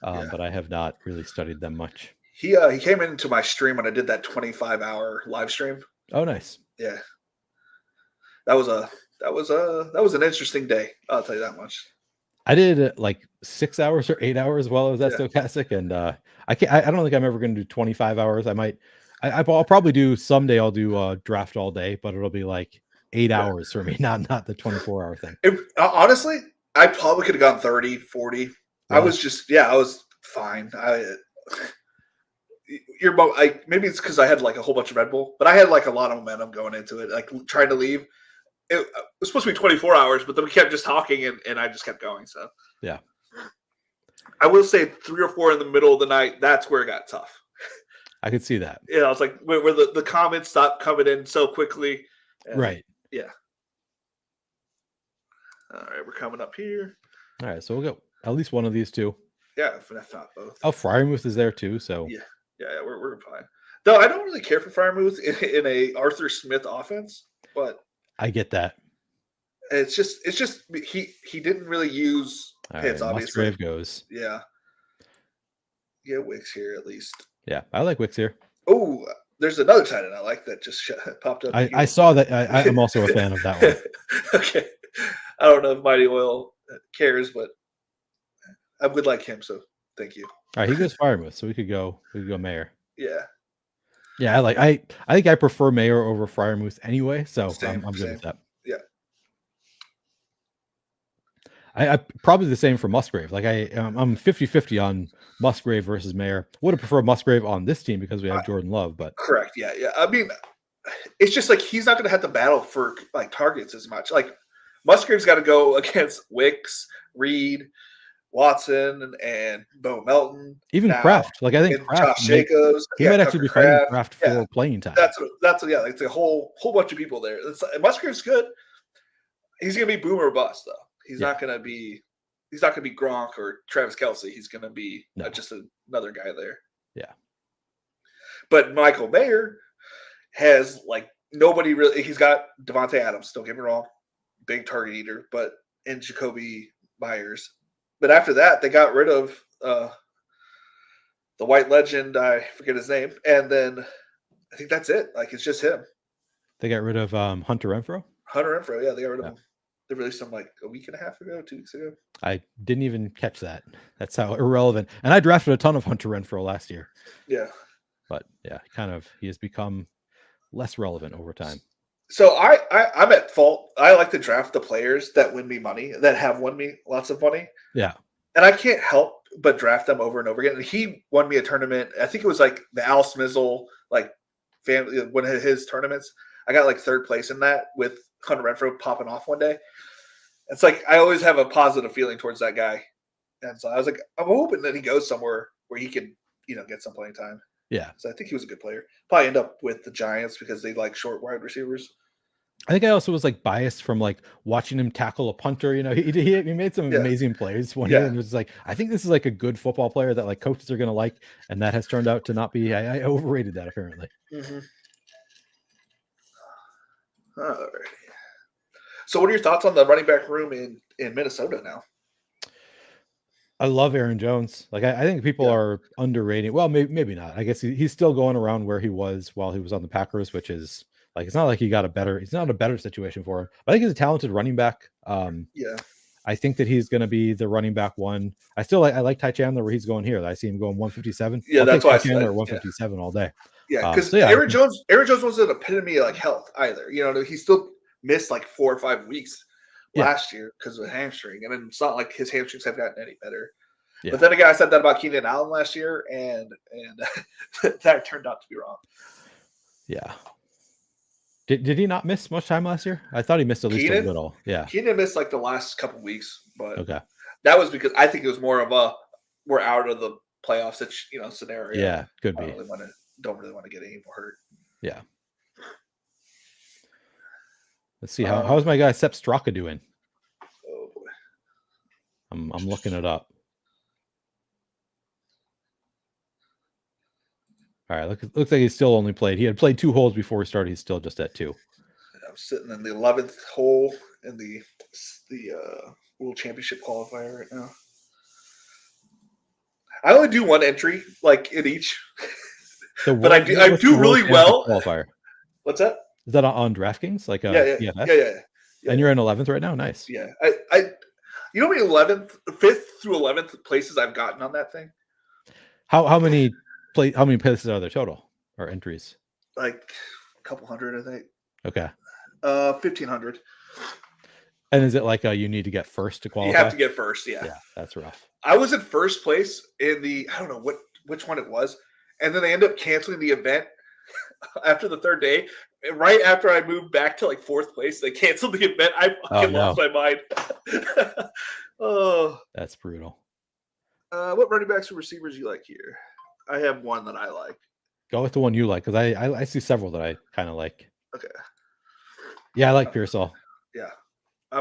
but I have not really studied them much. He came into my stream when I did that 25-hour live stream. Oh, nice. Yeah, that was an interesting day. I'll tell you that much. I did like 6 hours or 8 hours while I was at Stochastic, and I don't think I'm ever going to do 25 hours. I'll probably do someday. I'll do draft all day, but it'll be like 8 hours for me, not the 24-hour thing. Honestly, I probably could have gone 30, 40. Yeah. I was fine. Maybe it's because I had like a whole bunch of Red Bull, but I had like a lot of momentum going into it, like trying to leave. It was supposed to be 24 hours, but then we kept just talking and I just kept going. So yeah, I will say 3 or 4 in the middle of the night, that's where it got tough. I could see that. Yeah, I was like, where the comments stopped coming in so quickly. Right. Yeah. All right, we're coming up here. All right, so we'll go at least one of these two. Yeah, if not both. Oh, Fryermuth is there too, so yeah, we're fine. Though I don't really care for Fryermuth in a Arthur Smith offense, but I get that. It's just he didn't really use hits. Right, obviously, Musgrave goes. Yeah, Wicks here at least. Yeah, I like Wicks here. Oh, there's another tight end I like that just popped up. I saw that. I'm also a fan of that one. Okay, I don't know if Mighty Oil cares, but I would like him. So thank you. All right, he goes Fryermuth, so we could go Mayer. Yeah. Yeah, I think I prefer Mayer over Fryermuth anyway, so I'm good with that. Yeah. I probably the same for Musgrave. Like I'm 50-50 on Musgrave versus Mayer. Would have preferred Musgrave on this team because we have Jordan Love, but correct. Yeah. I mean, it's just like he's not going to have to battle for like targets as much. Like Musgrave's got to go against Wicks, Reed, Watson and Bo Melton. Even now, Kraft. Like I think and Kraft Josh Jacobs. he might actually Tucker be fighting Kraft. Kraft Yeah, for playing time. that's yeah. Like it's a whole bunch of people there. Musgrave's good. He's gonna be boomer or bust though. He's not gonna be Gronk or Travis Kelce. He's gonna be just another guy there. Yeah. But Michael Mayer has like nobody really. He's got Devontae Adams. Don't get me wrong, big target eater, but and Jacoby Myers. But after that, they got rid of the white legend. I forget his name, and then I think that's it. Like it's just him. They got rid of Hunter Renfrow. Hunter Renfrow, yeah, they got rid of him. They released him like a week and a half ago, 2 weeks ago. I didn't even catch that. That's how irrelevant. And I drafted a ton of Hunter Renfrow last year. Yeah. But yeah, he has become less relevant over time. So I'm at fault. I like to draft the players that win me money, that have won me lots of money. Yeah. And I can't help but draft them over and over again. And he won me a tournament. I think it was like the Al Smizzle, like family, one of his tournaments. I got like third place in that with Hunter Renfrow popping off one day. It's like I always have a positive feeling towards that guy. And so I was like, I'm hoping that he goes somewhere where he can, get some playing time. Yeah. So I think he was a good player. Probably end up with the Giants because they like short wide receivers. I think I also was like biased from like watching him tackle a punter. He made some amazing plays one year, and it was like, I think this is like a good football player that like coaches are going to like, and that has turned out to not be. I overrated that apparently. Mm-hmm. All right. So, what are your thoughts on the running back room in Minnesota now? I love Aaron Jones. Like I think people are underrating. Well, maybe not. I guess he's still going around where he was while he was on the Packers, which is like it's not like it's not a better situation for him. But I think he's a talented running back. I think that he's going to be the running back one. I like Ty Chandler where he's going here. I see him going 157. Yeah, that's why I said 157 all day. Yeah, because Aaron Jones wasn't an epitome of like health either. He still missed like 4 or 5 weeks last year because of a hamstring, and then it's not like his hamstrings have gotten any better. Yeah. But then again, I said that about Keenan Allen last year, and that turned out to be wrong. Yeah. Did he not miss much time last year? I thought he missed at least a little. Yeah. Keenan missed like the last couple weeks, but okay. That was because I think it was more of a we're out of the playoffs scenario. Yeah, could be. Don't really want to get any more hurt. Yeah. Let's see how's my guy Sepp Straka doing? Oh boy. I'm looking it up. All right, looks like he still only played. He had played 2 holes before he started. He's still just at 2. I'm sitting in the 11th hole in the World Championship qualifier right now. I only do one entry, like in each, but I do really well. Qualifier. What's that? Is that on DraftKings? Like yeah. And you're in 11th right now. Nice. Yeah, I how many 5th through 11th places I've gotten on that thing? How many places are there total or entries? Like a couple hundred, I think. Okay. 1,500. And is it like you need to get first to qualify? You have to get first, yeah. Yeah, that's rough. I was in first place in I don't know which one it was, and then they ended up canceling the event after the 3rd day. And right after I moved back to like 4th place, they canceled the event. I fucking lost my mind. Oh, that's brutal. What running backs or receivers you like here? I have one that I like. Go with the one you like, because I see several that I kind of like. Okay. Yeah, I like Pearsall. Yeah. I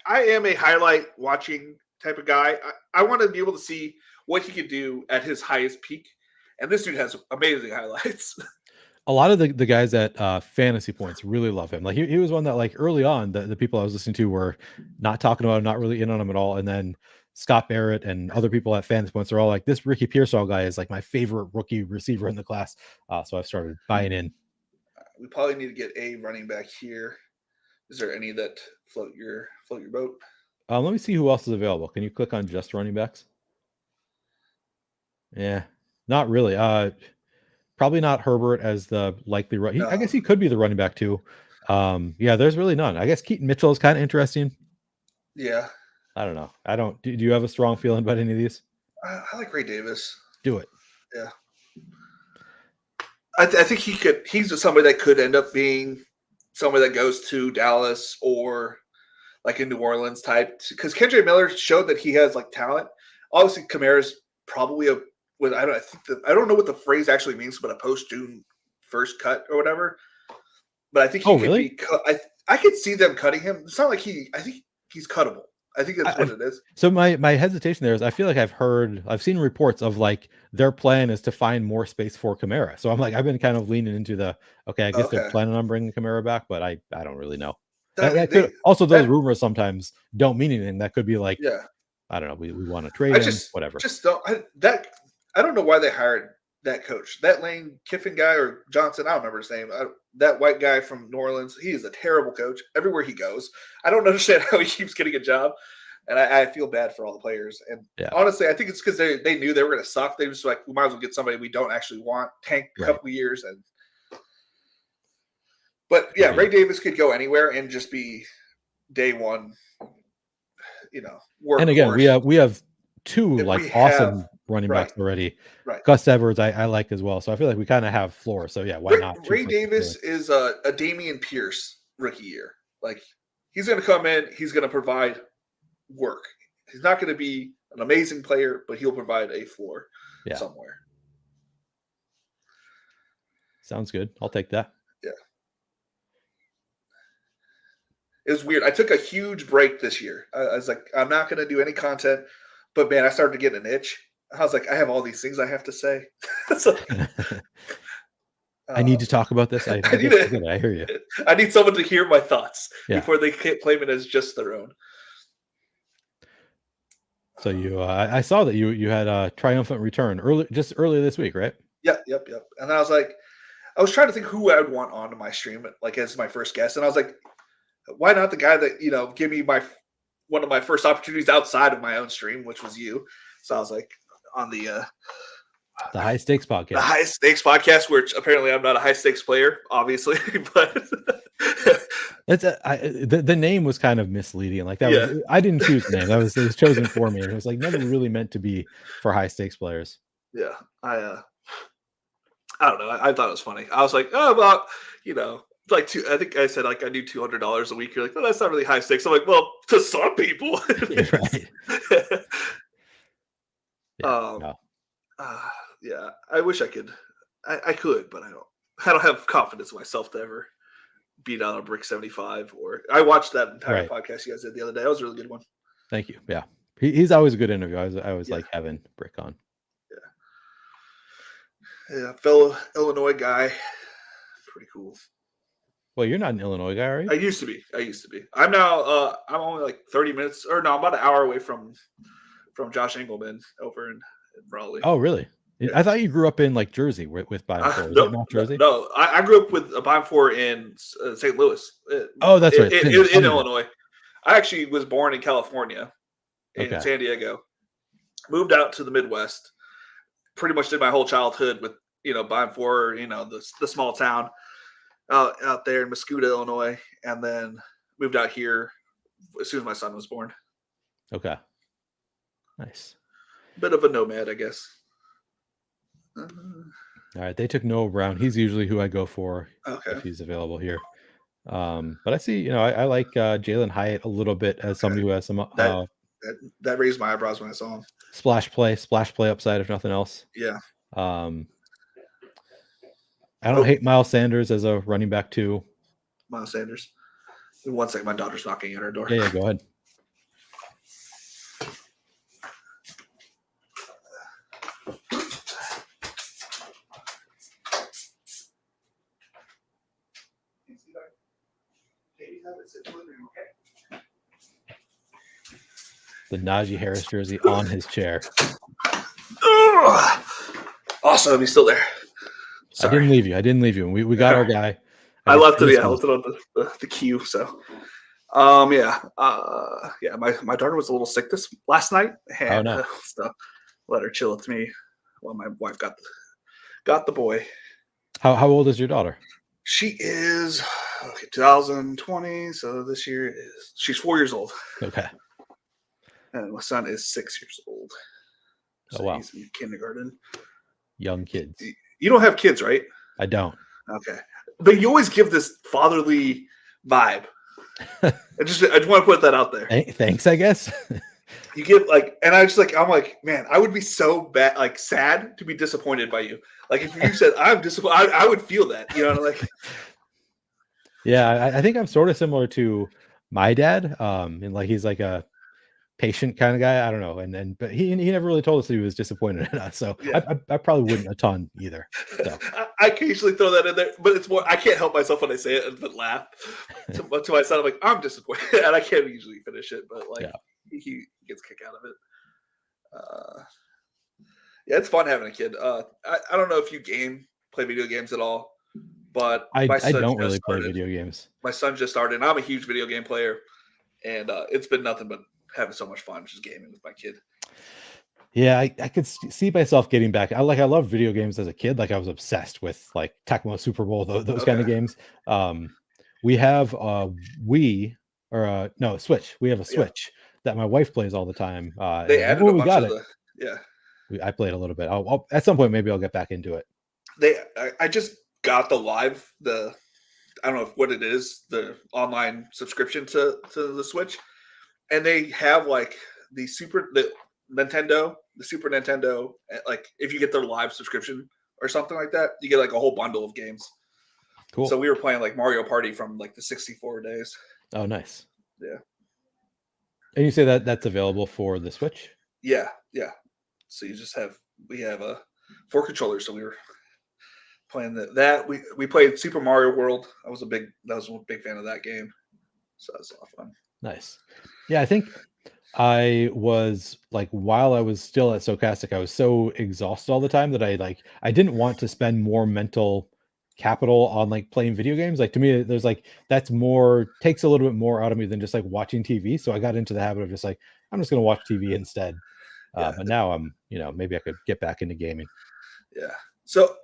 am a highlight watching type of guy. I want to be able to see what he could do at his highest peak, and this dude has amazing highlights. A lot of the guys at Fantasy Points really love him. Like he was one that like early on the people I was listening to were not talking about him, not really in on him at all, and then Scott Barrett and other people at Fantasy Points are all like, this Ricky Pearsall guy is like my favorite rookie receiver in the class. So I've started buying in. We probably need to get a running back here. Is there any that float your boat? Let me see who else is available. Can you click on just running backs? Yeah, not really. Probably not Herbert as the likely no. I guess he could be the running back too. Yeah, there's really none. I guess Keaton Mitchell is kind of interesting. Yeah. I don't know. Do you have a strong feeling about any of these? I like Ray Davis. Do it. Yeah. I think he's somebody that could end up being somebody that goes to Dallas or like a New Orleans type. Because Kendrick Miller showed that he has like talent. Obviously, Kamara's probably a I don't know what the phrase actually means, but a post-June first cut or whatever. But I think he Oh, could really? be cut. I could see them cutting him. It's not like I think he's cuttable. I think that's what it is. So my hesitation there is I feel like I've seen reports of like their plan is to find more space for Kamara. So I'm like I've been kind of leaning into I guess they're Okay. planning on bringing Kamara back, but I don't really know. I mean, That could also those that- rumors sometimes don't mean anything. That could be like yeah. I don't know. We want to trade him, whatever. I don't know why they hired that coach. That Lane Kiffin guy or Johnson, I don't remember his name. That white guy from New Orleans, he is a terrible coach everywhere he goes. I don't understand how he keeps getting a job. And I feel bad for all the players. And honestly, I think it's because they knew they were going to suck. They just like, we might as well get somebody we don't actually want, tank a couple of years. But yeah, Ray Davis could go anywhere and just be day one, workhorse. And again, we have two awesome running backs already. Right. Gus Edwards, I like as well. So I feel like we kind of have floor. So yeah, why not? Ray Davis is a Damian Pierce rookie year. Like he's going to come in, he's going to provide work. He's not going to be an amazing player, but he'll provide a floor somewhere. Sounds good. I'll take that. Yeah. It was weird. I took a huge break this year. I was like, I'm not going to do any content, but man, I started to get an itch. I was like, I have all these things I have to say. So, I need to talk about this. I hear you. I need someone to hear my thoughts before they can't claim it as just their own. So I saw that you had a triumphant return earlier this week, right? Yep. And I was like, I was trying to think who I would want onto my stream, like as my first guest, and I was like, why not the guy that give me one of my first opportunities outside of my own stream, which was you. So I was like on the High Stakes podcast. The High Stakes podcast, which apparently I'm not a high stakes player, obviously, but the name was kind of misleading. Like that was I didn't choose the name. It was chosen for me. And it was like never really meant to be for high stakes players. Yeah. I don't know. I thought it was funny. I was like, about, like I think I said like I do $200 a week. You're like, well, that's not really high stakes. I'm like, well, to some people. Right. Yeah, I wish I could. I could, but I don't have confidence in myself to ever beat out a Brick 75. Or I watched that entire podcast you guys did the other day. That was a really good one. Thank you. Yeah, he's always a good interview. I was like having Brick on. Yeah, fellow Illinois guy, pretty cool. Well, you're not an Illinois guy, are you? I used to be. I'm now. I'm only like 30 minutes, or no, I'm about an hour away from Josh Engelman over in Raleigh. Oh, really? Yeah. I thought you grew up in like Jersey with Bime 4. Is that not Jersey? No, I grew up with a Bime 4 in St. Louis. Oh, that's right. In Illinois. I actually was born in California, in San Diego. Moved out to the Midwest. Pretty much did my whole childhood with Bime 4, the small town out there in Mascoutah, Illinois, and then moved out here as soon as my son was born. Okay. Nice. Bit of a nomad, I guess. All right, they took Noah Brown. He's usually who I go for if he's available here. But I see, I like Jalen Hyatt a little bit as somebody who has some that raised my eyebrows when I saw him. Splash play upside, if nothing else. Yeah. I don't hate Miles Sanders as a running back too. Miles Sanders. 1 second, my daughter's knocking at our door. Yeah, go ahead. The Najee Harris jersey on his chair. Awesome, he's still there. Sorry. I didn't leave you. We got our guy. I left it. Yeah, I left it on the queue. So, my daughter was a little sick last night, and so let her chill with me while my wife got the boy. How old is your daughter? She is 2020. So this year she's 4 years old. Okay. And my son is 6 years old. So he's in kindergarten. Young kids. You don't have kids, right? I don't. Okay. But you always give this fatherly vibe. I just want to put that out there. Thanks, I guess. You give like, and I'm like, man, I would be so bad, like sad to be disappointed by you. Like if you said I'm disappointed, I would feel that, like. Yeah, I think I'm sort of similar to my dad. And like he's like a patient kind of guy. I don't know, but he never really told us he was disappointed in us. So Yeah. I probably wouldn't a ton either. So I occasionally throw that in there, but it's more I can't help myself when I say it but laugh. To my son, I'm like, I'm disappointed, and I can't usually finish it, but like he gets a kick out of it. Yeah, it's fun having a kid. I don't know if you play video games at all, but I my son don't just really play started. video games. My son just started, and I'm a huge video game player, and it's been nothing but having so much fun just gaming with my kid. Yeah, I could see myself getting back. I love video games as a kid. Like I was obsessed with like Tecmo Super Bowl, those kind of games. We have a Wii or no Switch. We have a Switch that my wife plays all the time. They added a we bunch got of it. I played a little bit. I'll at some point maybe I'll get back into it. I just got I don't know what it is, the online subscription to the Switch, and they have like the Super Nintendo, like if you get their live subscription or something like that, you get like a whole bundle of games. Cool. So we were playing like Mario Party from like the 64 days. Oh, nice. Yeah. And you say that that's available for the Switch? Yeah. So we have 4 controllers, so we were playing that. We played Super Mario World. I was a big fan of that game. So that's a lot of fun. Nice. Yeah, I think I was like, while I was still at Stochastic, I was so exhausted all the time that I didn't want to spend more mental capital on like playing video games. Like to me, there's like takes a little bit more out of me than just like watching TV. So I got into the habit of just like, I'm just gonna watch TV instead. But now I'm, maybe I could get back into gaming. Yeah. So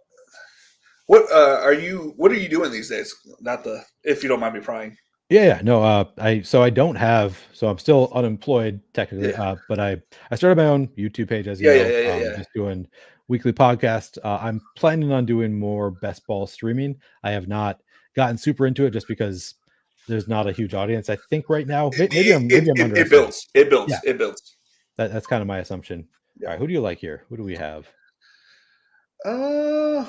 what are you doing these days? If you don't mind me prying. Yeah, no, I'm still unemployed technically, but I started my own YouTube page, as you know, just doing weekly podcast. I'm planning on doing more best ball streaming. I have not gotten super into it just because there's not a huge audience. I think right now, maybe I'm underestimating. It builds. Yeah. It builds. That's kind of my assumption. Yeah. All right, who do you like here? Who do we have? Uh,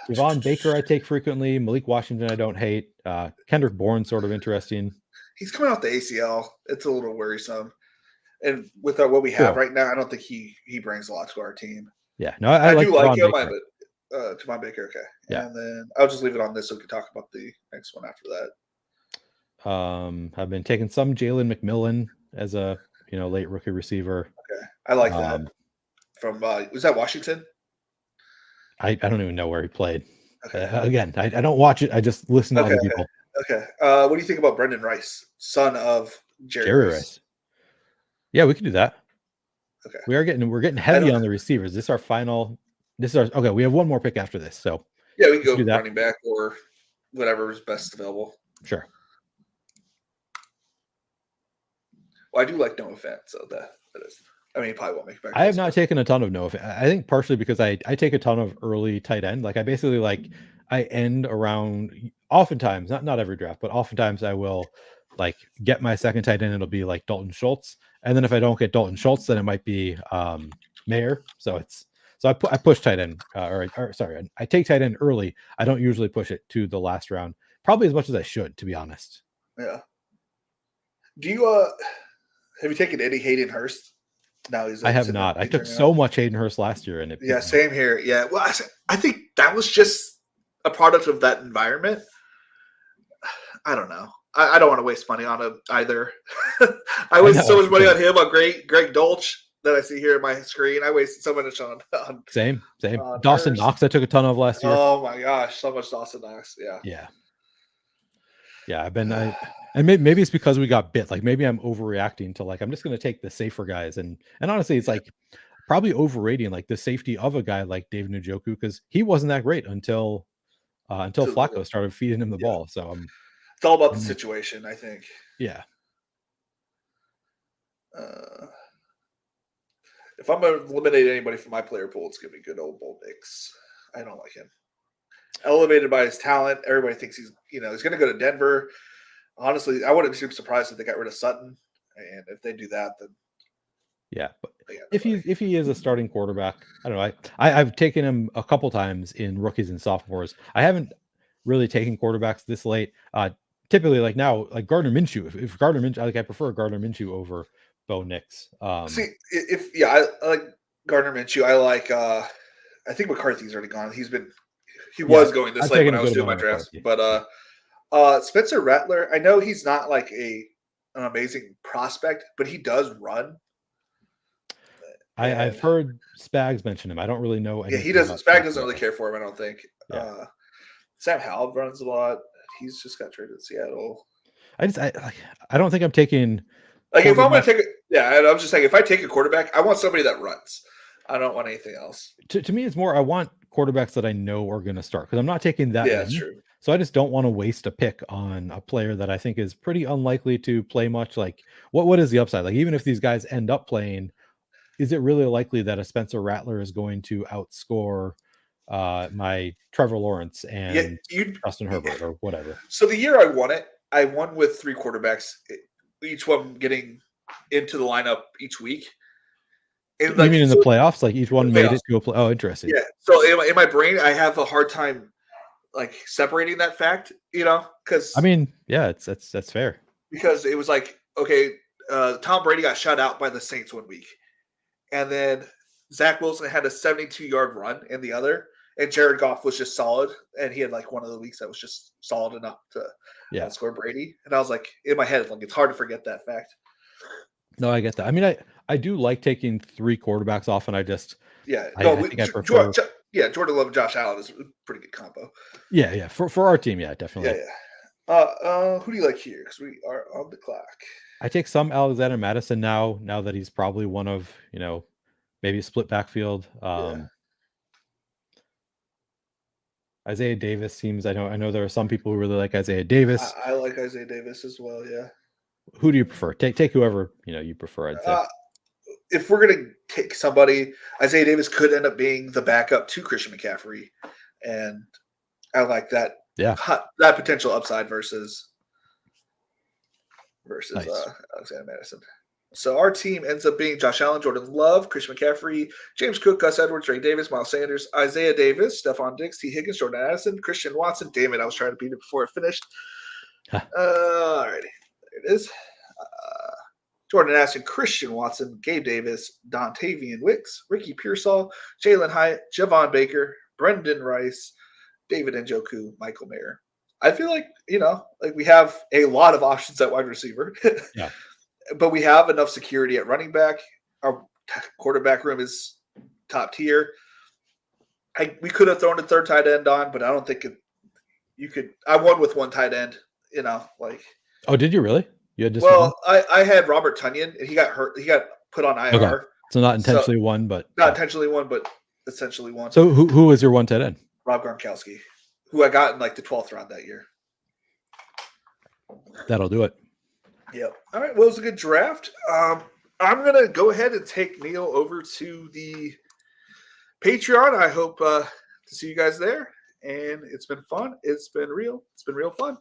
Devon Baker, I take frequently. Malik Washington, I don't hate. Kendrick Bourne, sort of interesting. He's coming off the ACL. It's a little worrisome. And with what we have right now, I don't think he brings a lot to our team. Yeah, no, I do like him. Baker. Devon Baker, okay. Yeah. And then I'll just leave it on this so we can talk about the next one after that. I've been taking some Jalen McMillan as a late rookie receiver. Okay, I like that. From was that Washington? I don't even know where he played. Okay. Again, I don't watch it. I just listen to other people. Okay. What do you think about Brendan Rice, son of Jerry Rice? Yeah, we can do that. Okay. We're getting heavy on the receivers. We have one more pick after this. So yeah, we can go running back or whatever is best available. Sure. Well, I do like Noah Fant, so that is. I mean, he probably won't make it back. I have not taken a ton of Noah Fant. I think partially because I take a ton of early tight end. Like I basically I end around, oftentimes, not every draft, but oftentimes I will like get my second tight end. It'll be like Dalton Schultz, and then if I don't get Dalton Schultz, then it might be Mayer. So I push tight end, I take tight end early. I don't usually push it to the last round, probably as much as I should, to be honest. Yeah. Do you have you taken Eddie Hayden Hurst? No, I have not. I took so much Hayden Hurst last year, and same here. Yeah, well, I think that was just a product of that environment. I don't know. I don't want to waste money on him either. I wasted so much money on him, on Greg Dolch that I see here on my screen. I wasted so much on same. Dawson Knox, I took a ton of last year. Oh my gosh, so much Dawson Knox. Yeah. I've been. And maybe it's because we got bit. Like maybe I'm overreacting to like I'm just going to take the safer guys, and honestly, it's like probably overrating like the safety of a guy like David Njoku, because he wasn't that great until Flacco started feeding him the ball. So it's all about the situation, I think. Yeah. If I'm going to eliminate anybody from my player pool, it's going to be good old Bo Nix. I don't like him. Elevated by his talent, everybody thinks he's going to go to Denver. Honestly, I wouldn't be surprised if they got rid of Sutton, and if they do that, then Yeah, but they got if nobody. he is a starting quarterback, I don't know. I've taken him a couple times in rookies and sophomores. I haven't really taken quarterbacks this late. Typically, like now, like Gardner Minshew. If Gardner Minshew, I prefer Gardner Minshew over Bo Nix. See, if yeah, I like Gardner Minshew. I like. I think McCarthy's already gone. He Yeah, was going this I've late taken when a I was good doing amount my of drafts. McCarthy. But Spencer Rattler, I know he's not like an amazing prospect, but he does run. I've And heard Spags mention him. I don't really know yeah, he anything doesn't. about Spag Spencer doesn't really Rattler. care for him. I don't think. Yeah, Sam Howell runs a lot. He's just got traded to Seattle. I don't think I'm taking Like if I'm going quarterback. to take it, yeah, I was just saying if I take a quarterback, I want somebody that runs. I don't want anything else. To me, it's more I want quarterbacks that I know are going to start because I'm not taking that Yeah, that's many. true. So I just don't want to waste a pick on a player that I think is pretty unlikely to play much. Like, what is the upside? Like, even if these guys end up playing, is it really likely that a Spencer Rattler is going to outscore my Trevor Lawrence Yeah, and you. Justin Herbert or whatever? So the year I won it, I won with 3 quarterbacks, each one getting into the lineup each week. And You like mean in the so playoffs? Like each the one made playoffs, it to a play? Oh, interesting. yeah. So in my brain, I have a hard time like separating that fact, I mean, yeah, that's fair. because it was like okay, Tom Brady got shut out by the Saints one week, and then Zach Wilson had a 72-yard run in the other, and Jared Goff was just solid, and he had like one of the weeks that was just solid enough to Yeah. outscore Brady. And I was like in my head, like it's hard to forget that fact. No, I get that. I mean, I do like taking 3 quarterbacks off, and Yeah, I think I prefer. Jordan Love and Josh Allen is a pretty good combo. Yeah, for our team, yeah, Yeah, definitely. yeah. Who do you like here? Because we are on the clock. I take some Alexander Madison now that he's probably one of, maybe a split backfield. Yeah, Isaiah Davis seems I know there are some people who really like Isaiah Davis. I like Isaiah Davis as well. Yeah. Who do you prefer? Take whoever, you prefer, I'd say. Uh, if we're gonna take somebody, Isaiah Davis could end up being the backup to Christian McCaffrey, and I like that Yeah, that potential upside versus nice. Alexander Madison. So our team ends up being Josh Allen, Jordan Love, Christian McCaffrey, James Cook, Gus Edwards, Ray Davis, Miles Sanders, Isaiah Davis, Stephon Diggs, T. Higgins, Jordan Addison, Christian Watson. Damn it, I was trying to beat it before it finished. Huh. Alrighty, there it is. Jordan Addison, Christian Watson, Gabe Davis, Dontavian Wicks, Ricky Pearsall, Jalen Hyatt, Javon Baker, Brendan Rice, David Njoku, Michael Mayer. I feel like, like we have a lot of options at wide receiver. Yeah. But we have enough security at running back. Our quarterback room is top tier. We could have thrown a third tight end on, but I don't think you could. I won with one tight end, like. Oh, did you really? You had just one? Well, I had Robert Tunyon, and he got hurt. He got put on IR. Okay. So not intentionally one, but not intentionally one, but essentially one. So who was your one tight end? Rob Gronkowski, who I got in like the 12th round that year. That'll do it. Yep. All right. Well, it was a good draft. I'm gonna go ahead and take Neil over to the Patreon. I hope to see you guys there. And it's been fun. It's been real. It's been real fun.